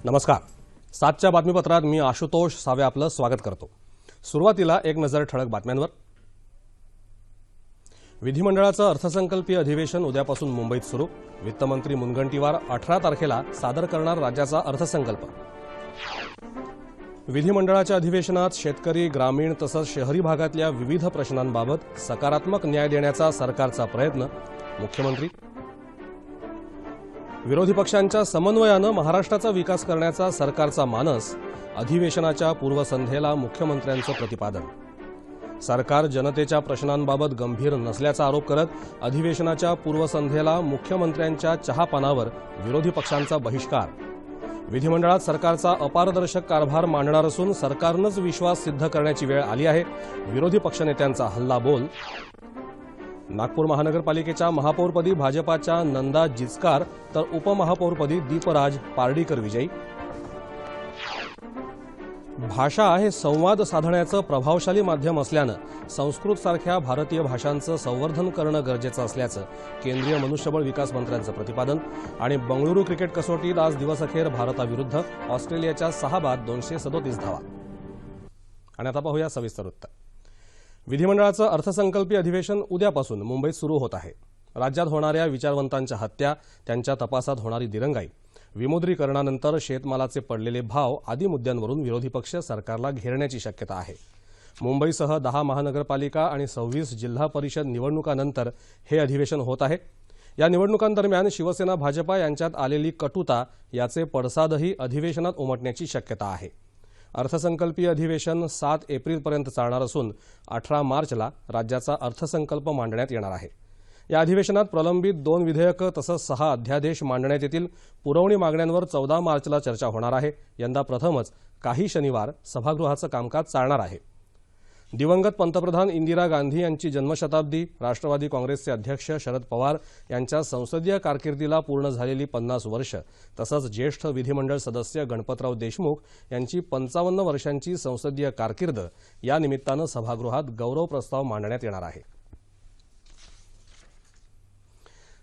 नमस्कार. 7च्या बातमीपत्रात मी आशुतोष सावे आपलं स्वागत करतो. सुरुवातीला एक नजर ठळक बातम्यांवर. विधिमंडळाचं अर्थसंकल्पीय अधिवेशन उद्यापासून मुंबईत सुरू. वित्तमंत्री मुनगंटीवार 18 तारखेला सादर करणार राज्याचा अर्थसंकल्प. विधिमंडळाच्या अधिवेशनात शेतकरी, ग्रामीण तसंच शहरी भागातल्या विविध प्रश्नांबाबत सकारात्मक न्याय देण्याचा सरकारचा प्रयत्न. मुख्यमंत्री. विरोधी पक्षांच्या समन्वयानं महाराष्ट्राचा विकास करण्याचा सरकारचा मानस. अधिवेशनाच्या पूर्वसंध्येला मुख्यमंत्र्यांचं प्रतिपादन. सरकार जनतेच्या प्रश्नांबाबत गंभीर नसल्याचा आरोप करत अधिवेशनाच्या पूर्वसंध्येला मुख्यमंत्र्यांच्या चहापानावर विरोधी पक्षांचा बहिष्कार. विधिमंडळात सरकारचा अपारदर्शक कारभार मांडणार असून सरकारनंच विश्वास सिद्ध करण्याची वेळ आली आहे. विरोधी पक्षनेत्यांचा हल्लाबोल. नागपूर महानगरपालिकेच्या महापौरपदी भाजपाच्या नंदा जिचकार तर उपमहापौरपदी दीपराज पार्डीकर विजयी. भाषा हे संवाद साधण्याचं प्रभावशाली माध्यम असल्यानं संस्कृतसारख्या भारतीय भाषांचं संवर्धन करणं गरजेचं असल्याचं केंद्रीय मनुष्यबळ विकास मंत्र्यांचं प्रतिपादन. आणि बंगळुरू क्रिकेट कसोटीत आज दिवसअखेर भारताविरुद्ध ऑस्ट्रेलियाच्या 6 बाद 237 धावा. आणि आता पाहूया सविस्तर वृत्त. विधिमंडळाचं अर्थसंकल्पीय अधिवेशन उद्यापासून मुंबईत सुरू होत आहे. राज्यात होणाऱ्या विचारवंतांच्या हत्या, त्यांच्या तपासात होणारी दिरंगाई, विमुद्रीकरणानंतर शेतमालाचे पडलेले भाव आदी मुद्द्यांवरून विरोधी पक्ष सरकारला घेरण्याची शक्यता आहे. मुंबईसह 10 महानगरपालिका आणि 26 जिल्हा परिषद निवडणुकांनंतर हे अधिवेशन होत आहे. या निवडणुकांदरम्यान शिवसेना भाजपा यांच्यात आलेली कटुता याचे पडसादही अधिवेशनात उमटण्याची शक्यता आहे. अर्थसंकल्पीय अधिवेशन 7 एप्रिलपर्यंत चालणार असून 18 मार्चला राज्याचा अर्थसंकल्प मांडण्यात येणार आहे. या अधिवेशनात प्रलंबित 2 विधेयकं तसंच 6 अध्यादेश मांडण्यात येतील. पुरवणी मागण्यांवर 14 मार्चला चर्चा होणार आहे. यंदा प्रथमच काही शनिवार सभागृहाचं कामकाज चालणार आहे. दिवंगत पंतप्रधान इंदिरा गांधी यांची जन्मशताब्दी, राष्ट्रवादी काँग्रेसचे अध्यक्ष शरद पवार यांच्या संसदीय कारकिर्दीला पूर्ण झालेली 50 वर्ष तसंच ज्येष्ठ विधिमंडळ सदस्य गणपतराव देशमुख यांची 55 वर्षांची संसदीय कारकीर्द या निमित्तानं सभागृहात गौरव प्रस्ताव मांडण्यात येणार आहे.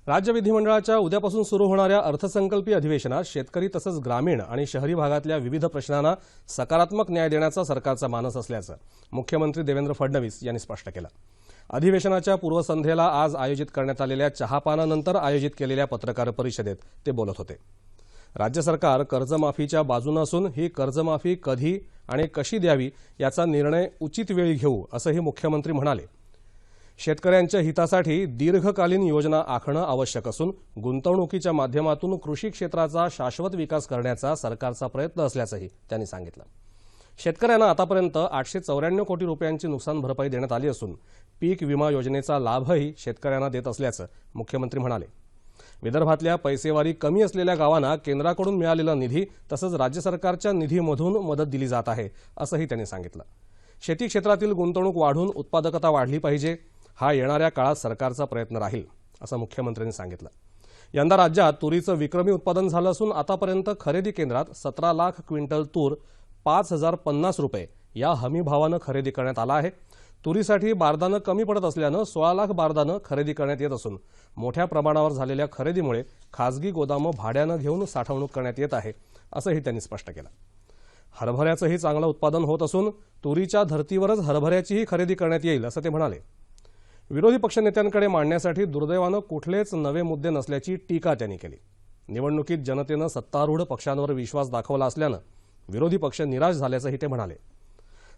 राज्य विधिमंडळाच्या उद्यापासून सुरू होणाऱ्या अर्थसंकल्पीय अधिवेशनात शेतकरी तसंच ग्रामीण आणि शहरी भागातल्या विविध प्रश्नांना सकारात्मक न्याय देण्याचा सरकारचा मानस असल्याचं मुख्यमंत्री देवेंद्र फडणवीस यांनी स्पष्ट केलं. अधिवेशनाच्या पूर्वसंध्येला आज आयोजित करण्यात आलेल्या चहापानानंतर आयोजित केलेल्या पत्रकार परिषदेत ते बोलत होते. राज्य सरकार कर्जमाफीच्या बाजूनं असून ही कर्जमाफी कधी आणि कशी द्यावी याचा निर्णय उचित वेळी घेऊ असंही मुख्यमंत्री म्हणाले. शेतकऱ्यांच्या हितासाठी दीर्घकालीन योजना आखणं आवश्यक असून गुंतवणुकीच्या माध्यमातून कृषी क्षेत्राचा शाश्वत विकास करण्याचा सरकारचा प्रयत्न असल्याचंही त्यांनी सांगितलं. शेतकऱ्यांना आतापर्यंत 894 कोटी रुपयांची नुकसान भरपाई देण्यात आली असून पीक विमा योजनेचा लाभही शेतकऱ्यांना देत असल्याचं मुख्यमंत्री म्हणाले. विदर्भातल्या पैसेवारी कमी असलेल्या गावांना केंद्राकडून मिळालेला निधी तसंच राज्य सरकारच्या निधीमधून मदत दिली जात आहे असंही त्यांनी सांगितलं. शेती क्षेत्रातील गुंतवणूक वाढून उत्पादकता वाढली पाहिजे, हा येणाऱ्या काळात सरकारचा प्रयत्न राहील असं मुख्यमंत्र्यांनी सांगितलं. यंदा राज्यात तुरीचं विक्रमी उत्पादन झालं असून आतापर्यंत खरेदी केंद्रात 17 लाख क्विंटल तूर 5,050 रुपये या हमीभावानं खरेदी करण्यात आला आहे. तुरीसाठी बारदानं कमी पडत असल्यानं 16 लाख बारदानं खरेदी करण्यात येत असून मोठ्या प्रमाणावर झालेल्या खरेदीमुळे खासगी गोदामं भाड्यानं घेऊन साठवणूक करण्यात येत आहे असंही त्यांनी स्पष्ट केलं. हरभऱ्याचंही चांगलं उत्पादन होत असून तुरीच्या धर्तीवरच हरभऱ्याचीही खरेदी करण्यात येईल असं ते म्हणाले. विरोधी पक्षनेत्यांकडे मांडण्यासाठी दुर्दैवानं कुठलेच नवे मुद्दे नसल्याची टीका त्यांनी केली. निवडणुकीत जनतेनं सत्तारूढ पक्षांवर विश्वास दाखवला असल्यानं विरोधी पक्ष निराश झाल्याचंही ते म्हणाले.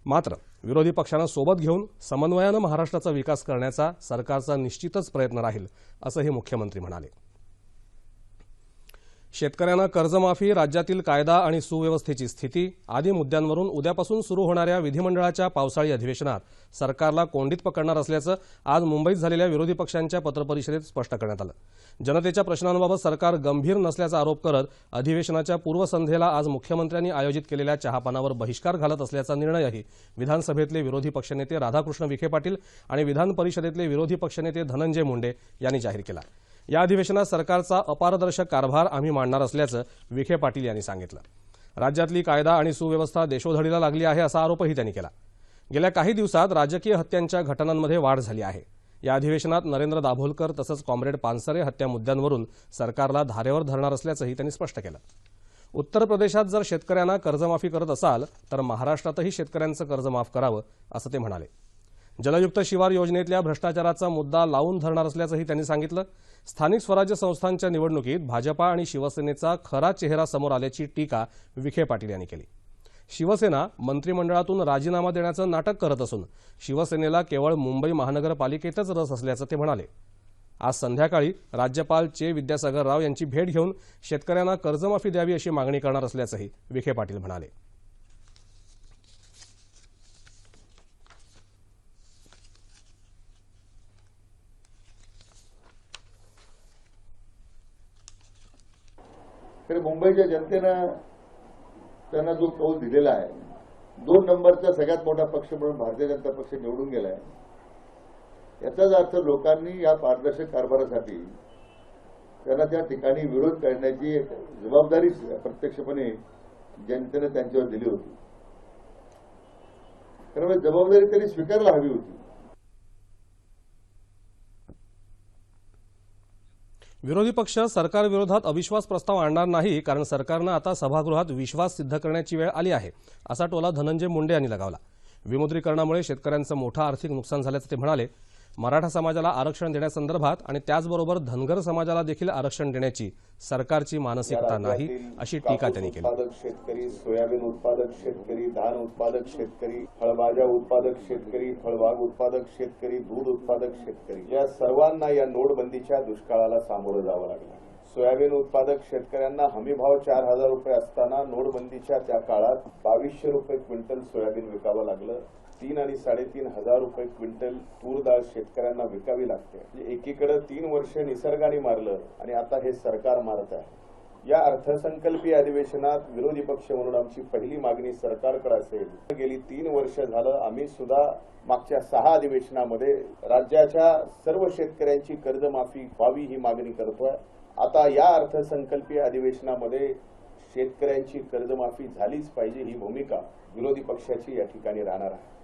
मात्र विरोधी पक्षांना सोबत घेऊन समन्वयानं महाराष्ट्राचा विकास करण्याचा सरकारचा निश्चितच प्रयत्न राहील असंही मुख्यमंत्री म्हणाले. शेतकऱ्यांना कर्जमाफी, राज्यातील कायदा आणि सुव्यवस्थेची स्थिती आदी मुद्द्यांवरून उद्यापासून सुरू होणाऱ्या विधिमंडळाच्या पावसाळी अधिवेशनात सरकारला कोंडीत पकडणार असल्याचं आज मुंबईत झालेल्या विरोधी पक्षांच्या पत्रपरिषदेत स्पष्ट करण्यात आलं. जनतेच्या प्रश्नांबाबत सरकार गंभीर नसल्याचा आरोप करत अधिवेशनाच्या पूर्वसंध्येला आज मुख्यमंत्र्यांनी आयोजित केलेल्या चहापानावर बहिष्कार घालत असल्याचा निर्णयही विधानसभेतले विरोधी पक्षनेते राधाकृष्ण विखे पाटील आणि विधान परिषदेतले विरोधी पक्षनेते धनंजय मुंडे यांनी जाहीर केला. या अधिवेशनात सरकारचा अपारदर्शक कारभार आम्ही मांडणार असल्याचं विखे पाटील यांनी सांगितलं. राज्यातली कायदा आणि सुव्यवस्था देशोधडीला लागली आहे असा आरोपही त्यांनी केला. गेल्या काही दिवसात राजकीय हत्यांच्या घटनांमध्ये वाढ झाली आहे. या अधिवेशनात नरेंद्र दाभोलकर तसंच कॉम्रेड पानसरे हत्या मुद्द्यांवरून सरकारला धारेवर धरणार असल्याचंही त्यांनी स्पष्ट केलं. उत्तर प्रदेशात जर शेतकऱ्यांना कर्जमाफी करत असाल तर महाराष्ट्रातही शेतकऱ्यांचं कर्ज माफ करावं असं ते म्हणाले. जलयुक्त शिवार योजनेतल्या भ्रष्टाचाराचा मुद्दा लावून धरणार असल्याचंही त्यांनी सांगितलं. स्थानिक स्वराज्य संस्थांच्या निवडणुकीत भाजपा आणि शिवसेनेचा खरा चेहरा समोर आल्याची टीका विखे पाटील यांनी केली. शिवसेना मंत्रिमंडळातून राजीनामा देण्याचं नाटक करत असून शिवसेनेला केवळ मुंबई महानगरपालिकेतच रस असल्याचं ते म्हणाले. आज संध्याकाळी राज्यपाल चे विद्यासागर राव यांची भेट घेऊन शेतकऱ्यांना कर्जमाफी द्यावी अशी मागणी करणार असल्याचंही विखे पाटील म्हणाले. तर मुंबईच्या जनतेनं त्यांना जो कौल दिलेला आहे, 2 नंबरचा सगळ्यात मोठा पक्ष म्हणून भारतीय जनता पक्ष निवडून गेलाय. याचाच अर्थ लोकांनी या पारदर्शक कारभारासाठी त्यांना त्या ठिकाणी विरोध करण्याची जबाबदारी प्रत्यक्षपणे जनतेने त्यांच्यावर दिली होती. कारण जबाबदारी त्यांनी स्वीकारायला हवी होती. विरोधी पक्ष सरकारविरोधात अविश्वास प्रस्ताव आणणार नाही, कारण सरकारनं आता सभागृहात विश्वास सिद्ध करण्याची वेळ आली आहे, असा टोला धनंजय मुंडे यांनी लगावला. विमुद्रीकरणामुळे शेतकऱ्यांचं मोठं आर्थिक नुकसान झाल्याचं ते म्हणाले. मराठा समाजाला आरक्षण देण्यासंदर्भात आणि त्याचबरोबर धनगर समाजाला देखील आरक्षण देण्याची सरकारची मानसिकता नाही, अशी टीका त्यांनी केली. उत्पादक शेतकरी, सोयाबीन उत्पादक शेतकरी, धान उत्पादक शेतकरी, फळभाज्या उत्पादक शेतकरी, फळबाग उत्पादक शेतकरी, दूध उत्पादक शेतकरी या सर्वांना या नोटबंदीच्या दुष्काळाला सामोरं जावं लागलं. सोयाबीन उत्पादक शेतकऱ्यांना हमीभाव 4,000 रुपये असताना नोटबंदीच्या त्या काळात 2,200 रुपये क्विंटल सोयाबीन विकावं लागलं. 3 आणि 3,500 हजार रुपये क्विंटल तूर डाळ शेतकऱ्यांना विकावी लागते. एकीकडे 3 वर्ष निसर्गाने मारलं आणि आता हे सरकार मारत आहे. या अर्थसंकल्पीय अधिवेशनात विरोधी पक्ष म्हणून आमची पहिली मागणी सरकारकडे असेल. गेली 3 वर्ष झालं आम्ही सुद्धा मागच्या 6 अधिवेशनामध्ये राज्याच्या सर्व शेतकऱ्यांची कर्जमाफी व्हावी ही मागणी करतोय. आता या अर्थसंकल्पीय अधिवेशनामध्ये शेतकऱ्यांची कर्जमाफी झालीच पाहिजे ही भूमिका विरोधी पक्षाची या ठिकाणी राहणार आहे.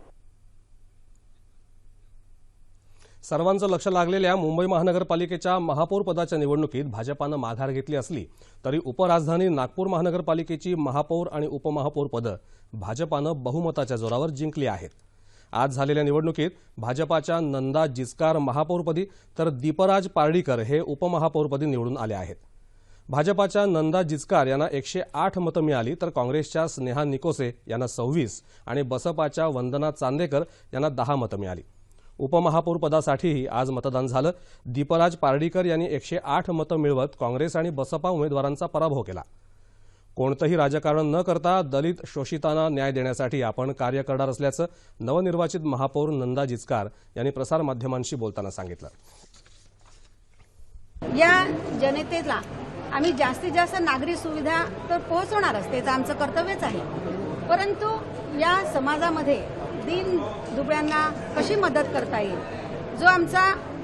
सर्वांचं लक्ष लागलेल्या मुंबई महानगरपालिकेच्या महापौर पदाच्या निवडणुकीत भाजपानं माघार घेतली असली तरी उपराजधानी नागपूर महानगरपालिकेची महापौर आणि उपमहापौर पदं भाजपानं बहुमताच्या जोरावर जिंकली आहेत. आज झालेल्या निवडणुकीत भाजपाच्या नंदा जिचकार महापौरपदी तर दीपराज पार्डीकर हे उपमहापौरपदी निवडून आले आहेत. भाजपाच्या नंदा जिचकार यांना 108 मतं मिळाली तर काँग्रेसच्या स्नेहा निकोसे यांना 26 आणि बसपाच्या वंदना चांदेकर यांना 10 मतं मिळाली. उपमहापौर पदासाठीही आज मतदान झालं. दीपराज पार्डीकर यांनी 108 मतं मिळवत काँग्रेस आणि बसपा उमेदवारांचा पराभव केला. कोणतंही राजकारण न करता दलित शोषितांना न्याय देण्यासाठी आपण कार्य करणार असल्याचं नवनिर्वाचित महापौर नंदा जिचकार यांनी प्रसारमाध्यमांशी बोलताना सांगितलं. या जनतेला आम्ही जास्तीत जास्त नागरी सुविधा तर पोहोचवणारच, त्याचं आमचं कर्तव्यच आहे. परंतु या समाजामध्ये दीन दुबळ्यांना कशी मदत करता येईल, जो आमचा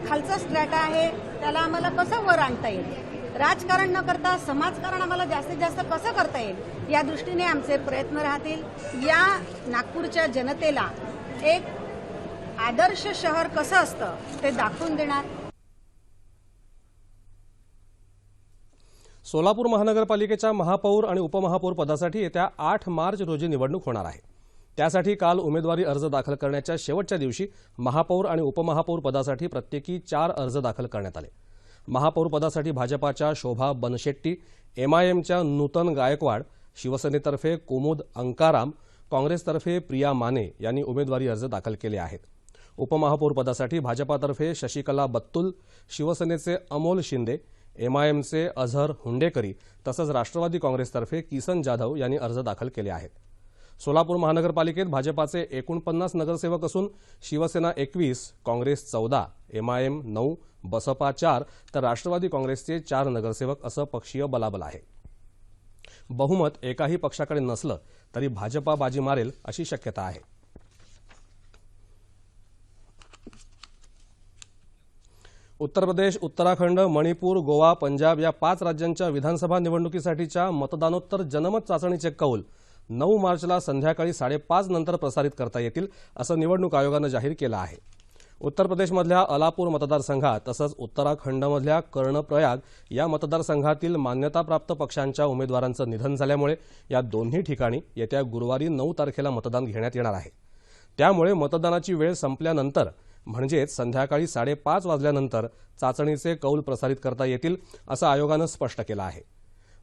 खालचा स्ट्रॅटा आहे त्याला आम्हाला कसं वर आणता येईल, राजकारण न करता समाजकारण आम्हाला जास्तीत जास्त कसं करता येईल, या दृष्टीने आमचे प्रयत्न राहतील. या नागपूरच्या जनतेला एक आदर्श शहर कसं असतं ते दाखवून देणार. सोलापूर महानगरपालिकेच्या महापौर आणि उपमहापौर पदासाठी येत्या 8 मार्च रोजी निवडणूक होणार आहे. त्यासाठी काल उमेदवारी अर्ज दाखल करण्याच्या शेवटच्या दिवशी महापौर आणि उपमहापौर पदासाठी प्रत्येकी 4 अर्ज दाखल करण्यात आले. महापौर पदासाठी भाजपाच्या शोभा बनशेट्टी, एमआयएमच्या नूतन गायकवाड, शिवसेनेतर्फे कुमुद अंकाराम, काँग्रेसतर्फे प्रिया माने यांनी उमेदवारी अर्ज दाखल केले आहेत. उपमहापौर पदासाठी भाजपातर्फे शशिकला बत्तुल, शिवसेनेचे अमोल शिंदे, एमआयएमचे अझहर हुंडेकरी तसंच राष्ट्रवादी काँग्रेसतर्फे किसन जाधव यांनी अर्ज दाखल केले आहेत. सोलापूर महानगरपालिकेत भाजपाचे 49 नगरसेवक असून शिवसेना 21, काँग्रेस 14, एमआयएम 9, बसपा 4 तर राष्ट्रवादी काँग्रेसचे 4 नगरसेवक असं पक्षीय बलाबल आहे. बहुमत एकाही पक्षाकडे नसलं तरी भाजपा बाजी मारेल अशी शक्यता आहे. उत्तर प्रदेश, उत्तराखंड, मणिपूर, गोवा, पंजाब या 5 राज्यांच्या विधानसभा निवडणुकीसाठीच्या मतदानोत्तर जनमत चाचणीचे कौल 9 मार्चला संध्याकाळी 5:30 नंतर प्रसारित करता येतील असं निवडणूक आयोगानं जाहीर केलं आहे. उत्तर प्रदेशमधल्या अलापूर मतदारसंघात तसंच उत्तराखंडमधल्या कर्णप्रयाग या मतदारसंघातील मान्यताप्राप्त पक्षांच्या उमेदवारांचं निधन झाल्यामुळे या दोन्ही ठिकाणी येत्या गुरुवारी 9 तारखेला मतदान घेण्यात येणार आहे. त्यामुळे मतदानाची वेळ संपल्यानंतर म्हणजेच संध्याकाळी 5:30 वाजल्यानंतर चाचणीचे कौल प्रसारित करता येतील असं आयोगानं स्पष्ट केलं आहे.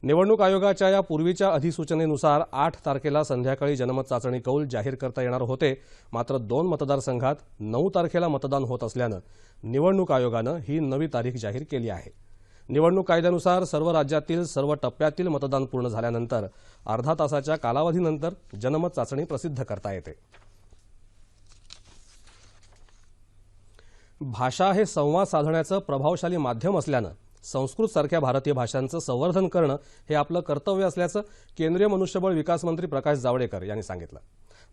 निवडणूक आयोगाच्या या पूर्वीच्या अधिसूचनेनुसार 8 तारखेला संध्याकाळी जनमत चाचणी कौल जाहीर करता येणार होते. मात्र 2 मतदारसंघात 9 तारखेला मतदान होत असल्यानं निवडणूक आयोगानं ही नवी तारीख जाहीर केली आहे. निवडणूक कायद्यानुसार सर्व राज्यातील सर्व टप्प्यातील मतदान पूर्ण झाल्यानंतर अर्धा तासाच्या कालावधीनंतर जनमत चाचणी प्रसिद्ध करता येते. भाषा हे संवाद साधण्याचं प्रभावशाली माध्यम असल्यानं संस्कृतसारख्या भारतीय भाषांचं संवर्धन करणं हे आपलं कर्तव्य असल्याचं केंद्रीय मनुष्यबळ विकास मंत्री प्रकाश जावडेकर यांनी सांगितलं.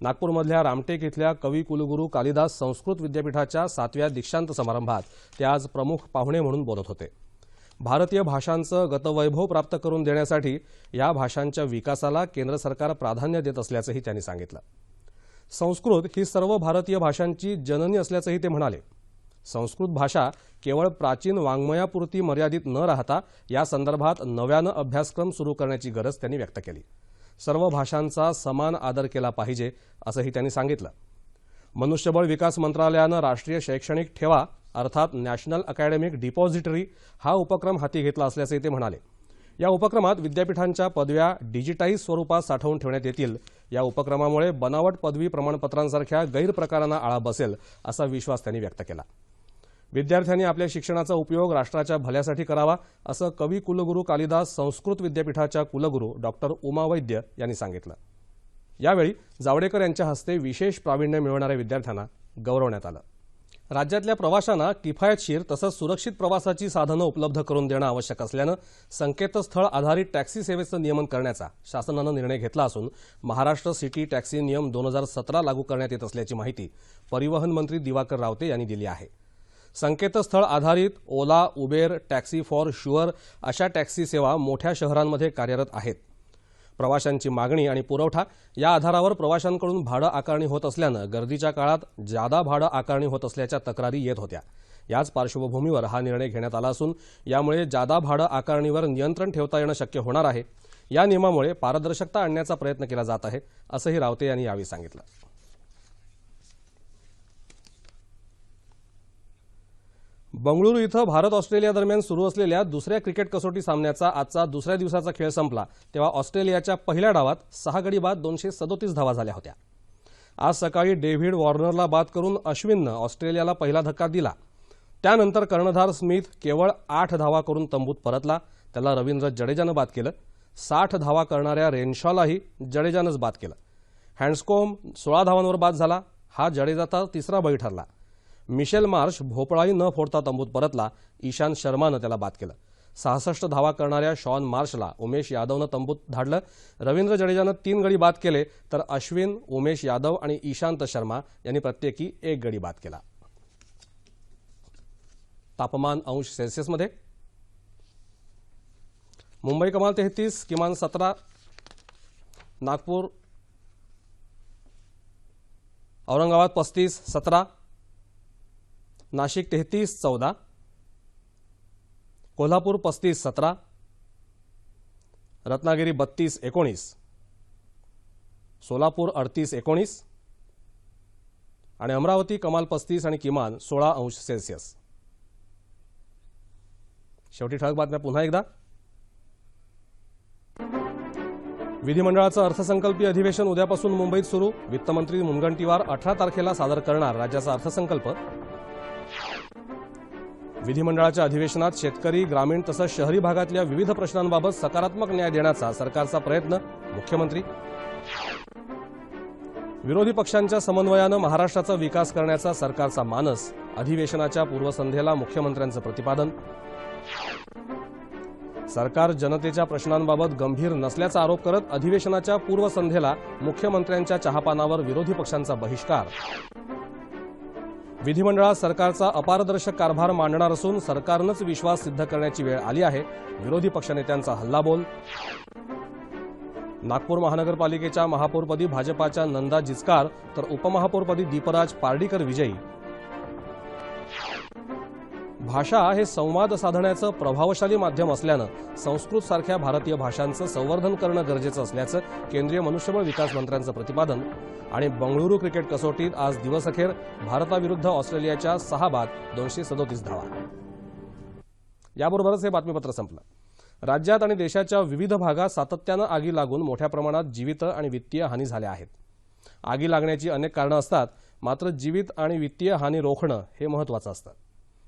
नागपूरमधल्या रामटेक इथल्या कवी कुलगुरू कालिदास संस्कृत विद्यापीठाच्या 7व्या दीक्षांत समारंभात ते आज प्रमुख पाहुणे म्हणून बोलत होते. भारतीय भाषांचं गतवैभव प्राप्त करून देण्यासाठी या भाषांच्या विकासाला केंद्र सरकार प्राधान्य देत असल्याचंही त्यांनी सांगितलं. संस्कृत ही सर्व भारतीय भाषांची जननी असल्याचंही ते म्हणाले. संस्कृत भाषा केवळ प्राचीन वाङ्मयापुरती मर्यादित न राहता या संदर्भात नव्यानं अभ्यासक्रम सुरू करण्याची गरज त्यांनी व्यक्त केली. सर्व भाषांचा समान आदर केला पाहिजे असंही त्यांनी सांगितलं. मनुष्यबळ विकास मंत्रालयानं राष्ट्रीय शैक्षणिक ठेवा अर्थात नॅशनल अकॅडमिक डिपॉझिटरी हा उपक्रम हाती घेतला असल्याचंही ते म्हणाले. या उपक्रमात विद्यापीठांच्या पदव्या डिजिटाईज स्वरूपात साठवून ठेवण्यात येतील. या उपक्रमामुळे बनावट पदवी प्रमाणपत्रांसारख्या गैरप्रकारांना आळा बसेल असा विश्वास त्यांनी व्यक्त केला. विद्यार्थ्यांनी आपल्या शिक्षणाचा उपयोग राष्ट्राच्या भल्यासाठी करावा असं कवी कुलगुरू कालिदास संस्कृत विद्यापीठाच्या कुलगुरू डॉक्टर उमा वैद्य यांनी सांगितलं. यावेळी जावडेकर यांच्या हस्ते विशेष प्रावीण्य मिळवणाऱ्या विद्यार्थ्यांना गौरवण्यात आलं. राज्यातल्या प्रवाशांना किफायतशीर तसंच सुरक्षित प्रवासाची साधनं उपलब्ध करून देणं आवश्यक असल्यानं संकेतस्थळ आधारित टॅक्सी सेवेचं नियमन करण्याचा शासनानं निर्णय घेतला असून महाराष्ट्र सिटी टॅक्सी नियम 2017 लागू करण्यात येत असल्याची माहिती परिवहन मंत्री दिवाकर रावते यांनी दिली आहे. संकेतस्थळ आधारित ओला, उबेर, टॅक्सी फॉर शुअर अशा टॅक्सी सेवा मोठ्या शहरांमध्ये कार्यरत आहेत. प्रवाशांची मागणी आणि पुरवठा या आधारावर प्रवाशांकडून भाडं आकारणी होत असल्यानं गर्दीच्या काळात जादा भाडं आकारणी होत असल्याच्या तक्रारी येत होत्या. याच पार्श्वभूमीवर हा निर्णय घेण्यात आला असून यामुळे जादा भाडं आकारणीवर नियंत्रण ठेवता येणं शक्य होणार आहे. या नियमामुळे पारदर्शकता आणण्याचा प्रयत्न केला जात आहे असंही रावते यांनी यावेळी सांगितलं. बंगळुरू इथं भारत ऑस्ट्रेलिया दरम्यान सुरू असलेल्या दुसऱ्या क्रिकेट कसोटी सामन्याचा आजचा दुसऱ्या दिवसाचा खेळ संपला तेव्हा ऑस्ट्रेलियाच्या पहिल्या डावात 6 गडी बाद 237 धावा झाल्या होत्या. आज सकाळी डेव्हिड वॉर्नरला बाद करून अश्विननं ऑस्ट्रेलियाला पहिला धक्का दिला. त्यानंतर कर्णधार स्मिथ केवळ 8 धावा करून तंबूत परतला. त्याला रवींद्र जडेजानं बाद केलं. 60 धावा करणाऱ्या रेनशॉलाही जडेजानंच बाद केलं. हँड्सकॉम्ब 16 धावांवर बाद झाला. हा जडेजाचा तिसरा बळी ठरला. मिशेल मार्श भोपळाही न फोडता तंबूत परतला. ईशांत शर्मानं त्याला बाद केलं. 66 धावा करणाऱ्या शॉन मार्शला उमेश यादवनं तंबूत धाडलं. रवींद्र जडेजानं 3 गडी बाद केले तर अश्विन, उमेश यादव आणि ईशांत शर्मा यांनी प्रत्येकी 1 गडी बाद केला. तापमान अंश सेल्सिअसमध्ये मुंबई कमाल 33, किमान 17, नागपूर औरंगाबाद 35, 17, नाशिक 33, 14, कोल्हापूर 35, 17, रत्नागिरी 32, 19, सोलापूर 38, 19 आणि अमरावती कमाल 35 आणि किमान 16 अंश सेल्सिअस. शेवटी ठळक बातम्या पुन्हा एकदा. विधिमंडळाचं अर्थसंकल्पीय अधिवेशन उद्यापासून मुंबईत सुरू. वित्तमंत्री मुनगंटीवार 18 तारखेला सादर करणार राज्याचा अर्थसंकल्प. विधिमंडळाच्या अधिवेशनात शेतकरी, ग्रामीण तसंच शहरी भागातल्या विविध प्रश्नांबाबत सकारात्मक न्याय देण्याचा सरकारचा प्रयत्न, मुख्यमंत्री. विरोधी पक्षांच्या समन्वयानं महाराष्ट्राचा विकास करण्याचा सरकारचा मानस, अधिवेशनाच्या पूर्वसंध्येला मुख्यमंत्र्यांचं प्रतिपादन. सरकार जनतेच्या प्रश्नांबाबत गंभीर नसल्याचा आरोप करत अधिवेशनाच्या पूर्वसंध्येला मुख्यमंत्र्यांच्या चहापानावर विरोधी पक्षांचा बहिष्कार. विधिमंडळात सरकारचा अपारदर्शक कारभार मांडणार असून सरकारनंच विश्वास सिद्ध करण्याची वेळ आली आहे, विरोधी पक्षनेत्यांचा हल्लाबोल. नागपूर महानगरपालिकेच्या महापौरपदी भाजपाच्या नंदा जिचकार तर उपमहापौरपदी दीपराज पार्डीकर विजयी. भाषा हे संवाद साधण्याचं प्रभावशाली माध्यम असल्यानं संस्कृतसारख्या भारतीय भाषांचं संवर्धन करणं गरजेचं असल्याचं केंद्रीय मनुष्यबळ विकास मंत्र्यांचं प्रतिपादन. आणि बंगळुरू क्रिकेट कसोटीत आज दिवसअखेर भारताविरुद्ध ऑस्ट्रेलियाच्या 6 बाद 237 धावा. याबरोबरच हे बातमीपत्र संपलं. राज्यात आणि देशाच्या विविध भागात सातत्यानं आगी लागून मोठ्या प्रमाणात जीवित आणि वित्तीय हानी झाल्या आहेत. आगी लागण्याची अनेक कारणं असतात, मात्र जीवित आणि वित्तीय हानी रोखणं हे महत्त्वाचं असतं.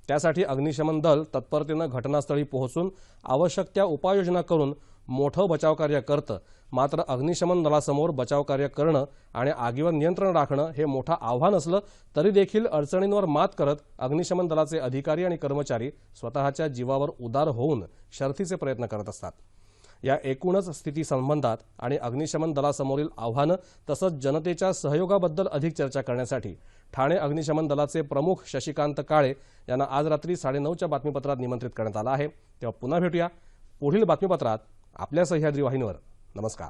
त्यासाठी अग्निशमन दल तत्परतेनं घटनास्थळी पोहोचून आवश्यक त्या उपाययोजना करून मोठं बचावकार्य करतं. मात्र अग्निशमन दलासमोर बचावकार्य करणं आणि आगीवर नियंत्रण राखणं हे मोठं आव्हान असलं तरी देखील अडचणींवर मात करत अग्निशमन दलाचे अधिकारी आणि कर्मचारी स्वतःच्या जीवावर उदार होऊन शर्थीचे प्रयत्न करत असतात. या एकूणच स्थितीसंबंधात आणि अग्निशमन दलासमोरील आव्हानं तसंच जनतेच्या सहयोगाबद्दल अधिक चर्चा करण्यासाठी ठाणे अग्निशमन दलाचे प्रमुख शशिकांत काळे यांना आज रात्री 9:30च्या बातमीपत्रात निमंत्रित करण्यात आलं आहे. तेव्हा पुन्हा भेटूया पुढील बातमीपत्रात आपल्या सह्याद्री वाहिनीवर. नमस्कार.